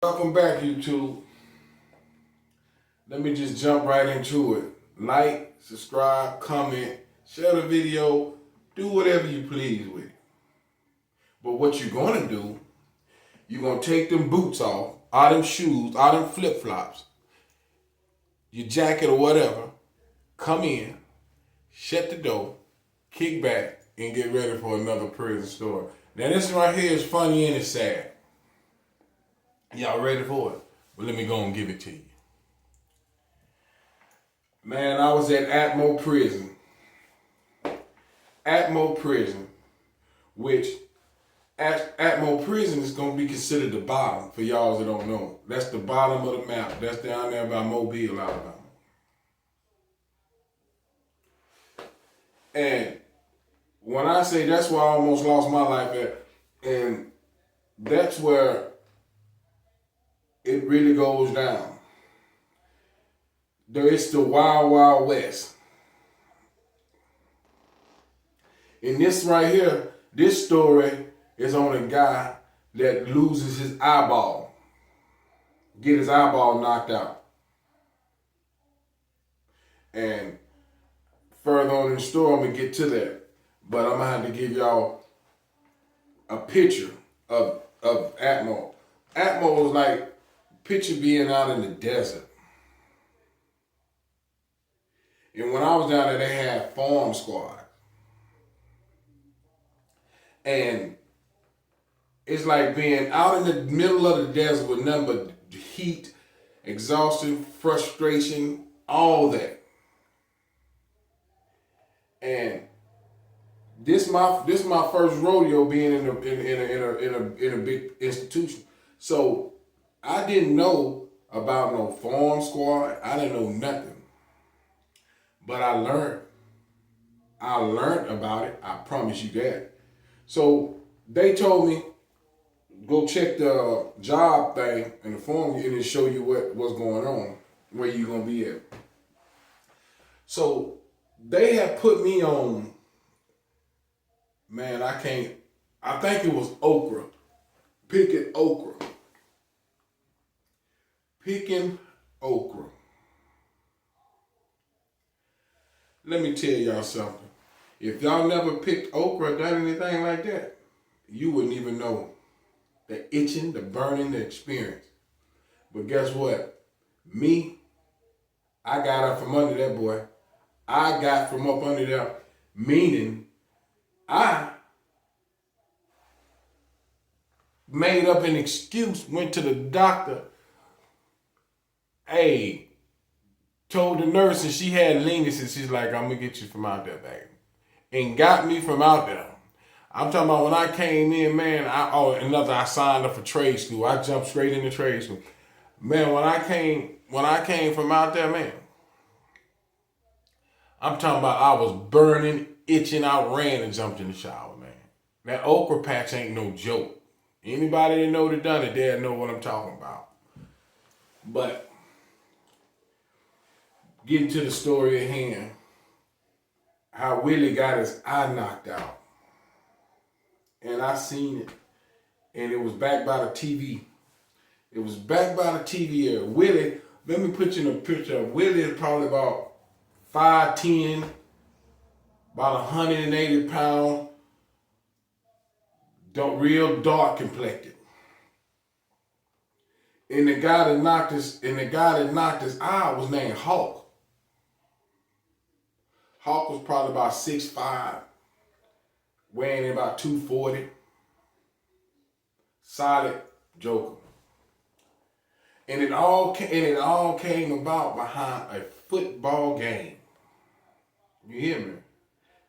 Welcome back, YouTube. Let me just jump right into it. Like, subscribe, comment, share the video, do whatever you please with it. But what you're gonna do, you're gonna take them boots off, all them shoes, all them flip-flops, your jacket or whatever, come in, shut the door, kick back, and get ready for another prison story. Now this right here is funny and it's sad. Y'all ready for it? Well, let me go and give it to you. Man, I was at Atmo Prison. Atmo Prison, which Atmo Prison is going to be considered the bottom for y'all that don't know. That's the bottom of the map. That's down there by Mobile, Alabama. And when I say that's where I almost lost my life at, and that's where it really goes down. It's the Wild Wild West. In this right here, this story is on a guy that loses his eyeball. Get his eyeball knocked out. And further on in the story, I'm going to get to that. But I'm going to have to give y'all a picture of Atmo. Atmo was like, picture being out in the desert. And when I was down there, they had farm squad. And it's like being out in the middle of the desert with nothing but heat, exhaustion, frustration, all that. And this my first rodeo being in a big institution. So I didn't know about no farm squad. I didn't know nothing. But I learned. I learned about it. I promise you that. So they told me, go check the job thing in the form and it show you what's going on, where you're going to be at. So they had put me on, man, I think it was okra. Picking okra. Picking okra. Let me tell y'all something. If y'all never picked okra or done anything like that, you wouldn't even know the itching, the burning, the experience. But guess what? Me, I got up from under that boy. I got from up under there, meaning I made up an excuse, went to the doctor, told the nurse, and she had leniency, and she's like, I'm going to get you from out there, baby. And got me from out there. I'm talking about when I came in, man, I signed up for trade school. I jumped straight into trade school. Man, when I came from out there, man, I'm talking about I was burning, itching. I ran and jumped in the shower, man. That okra patch ain't no joke. Anybody that know that done it, they'll know what I'm talking about. But getting to the story at hand, how Willie got his eye knocked out. And I seen it. And it was back by the TV. It was back by the TV area. Willie, let me put you in a picture of Willie is probably about 5'10", about 180 pounds, real dark complected. And the guy that knocked his eye was named Hawk. Hawk was probably about 6'5", weighing about 240. Solid joker. And it all came about behind a football game. You hear me?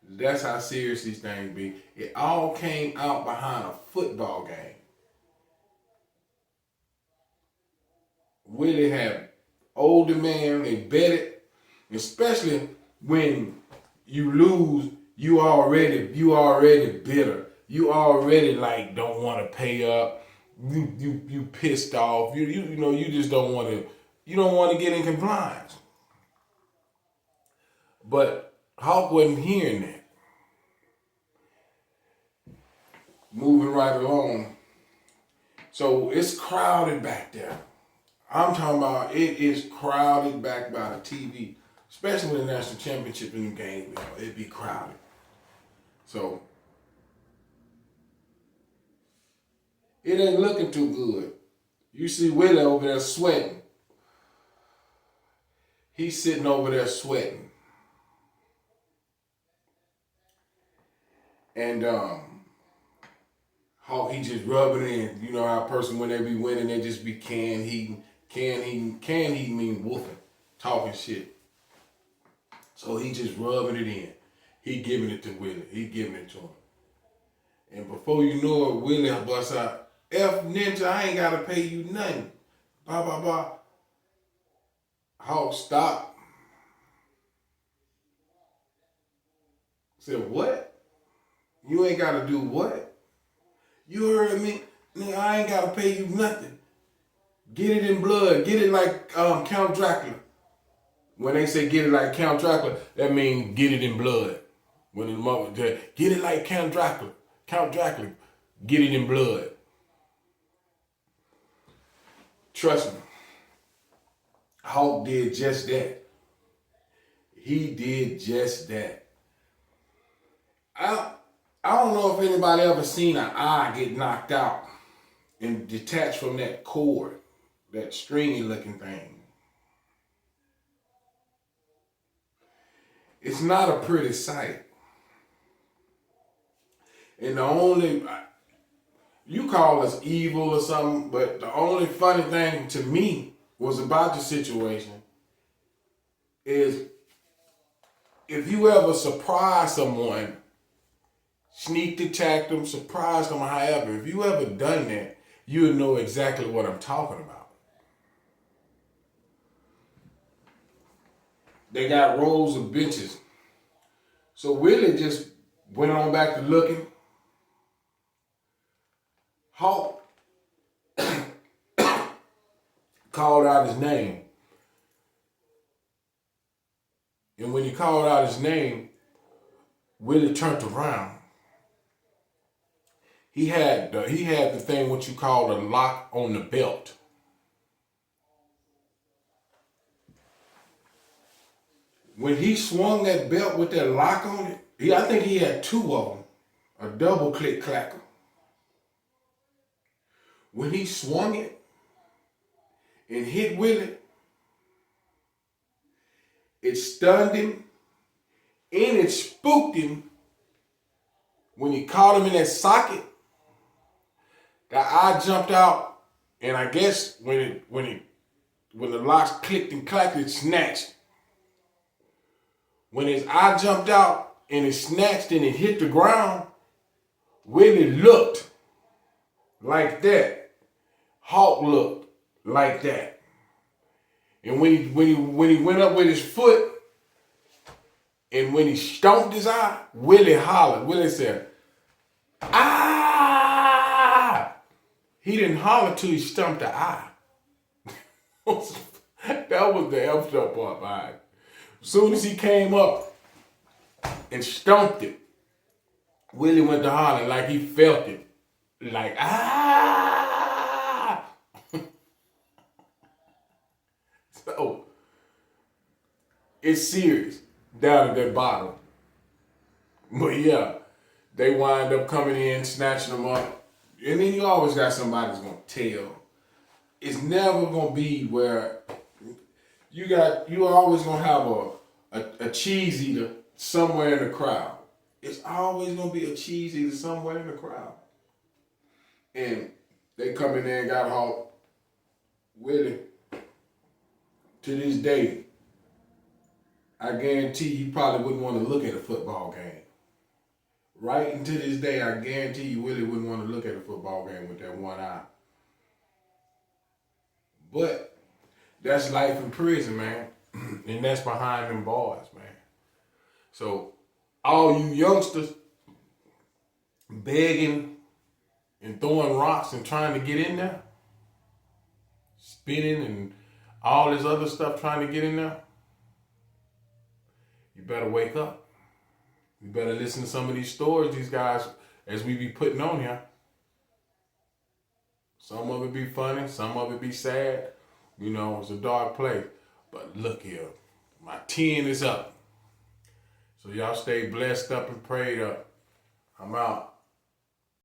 That's how serious these things be. It all came out behind a football game. Willie had older man, they betted, especially when you lose, you already bitter. You already like don't want to pay up. You pissed off. You just don't want to get in compliance. But Hawk wasn't hearing that. Moving right along. So it's crowded back there. I'm talking about it is crowded back by the TV, especially when the national championship in the game. It'd be crowded. So it ain't looking too good. You see Willie over there sweating. He's sitting over there sweating. And how he just rubbing it in. You know how a person, when they be winning, they just be can heating mean woofing, talking shit. So he just rubbing it in. He giving it to Willie. He giving it to him. And before you know it, Willie busts out, F Ninja, I ain't gotta pay you nothing. Blah, blah, blah. Hawk, stop. Said, what? You ain't gotta do what? You heard me? Nigga, I ain't gotta pay you nothing. Get it in blood. Get it like Count Dracula. When they say get it like Count Dracula, that means get it in blood. When the mother get it like Count Dracula. Count Dracula, get it in blood. Trust me. Hawk did just that. He did just that. I don't know if anybody ever seen an eye get knocked out and detached from that cord, that stringy looking thing. It's not a pretty sight. And the only, you call us evil or something, but the only funny thing to me was about the situation is if you ever surprise someone, sneak attack them, surprise them, however, if you ever done that, you would know exactly what I'm talking about. They got rows of benches. So Willie just went on back to looking. Hawk called out his name. And when he called out his name, Willie turned around. He had the thing what you call a lock on the belt. When he swung that belt with that lock on it, I think he had two of them, a double click clacker. When he swung it and hit Willie, it stunned him and it spooked him. When he caught him in that socket, the eye jumped out, and I guess when the locks clicked and clacked, it snatched. When his eye jumped out and it snatched and it hit the ground, Willie looked like that. Hawk looked like that. And when he went up with his foot, and when he stomped his eye, Willie hollered. Willie said, "Ah!" He didn't holler till he stumped the eye. That was the effed up part behind it. As soon as he came up and stomped it, Willie went to holler like he felt it. Like, ah! So, it's serious down at that bottom. But yeah, they wind up coming in, snatching them up. And then you always got somebody that's going to tell. It's never going to be where you always going to have a cheese eater somewhere in the crowd. It's always going to be a cheese eater somewhere in the crowd. And they come in there and got Hawk. Willie, to this day, I guarantee you probably wouldn't want to look at a football game. Right until this day, I guarantee you Willie wouldn't want to look at a football game with that one eye. But that's life in prison, man. And that's behind them bars, man. So all you youngsters begging and throwing rocks and trying to get in there, spinning and all this other stuff trying to get in there, you better wake up. You better listen to some of these stories these guys, as we be putting on here. Some of it be funny, some of it be sad. You know, it's a dark place. But look here, my 10 is up. So y'all stay blessed up and prayed up. I'm out.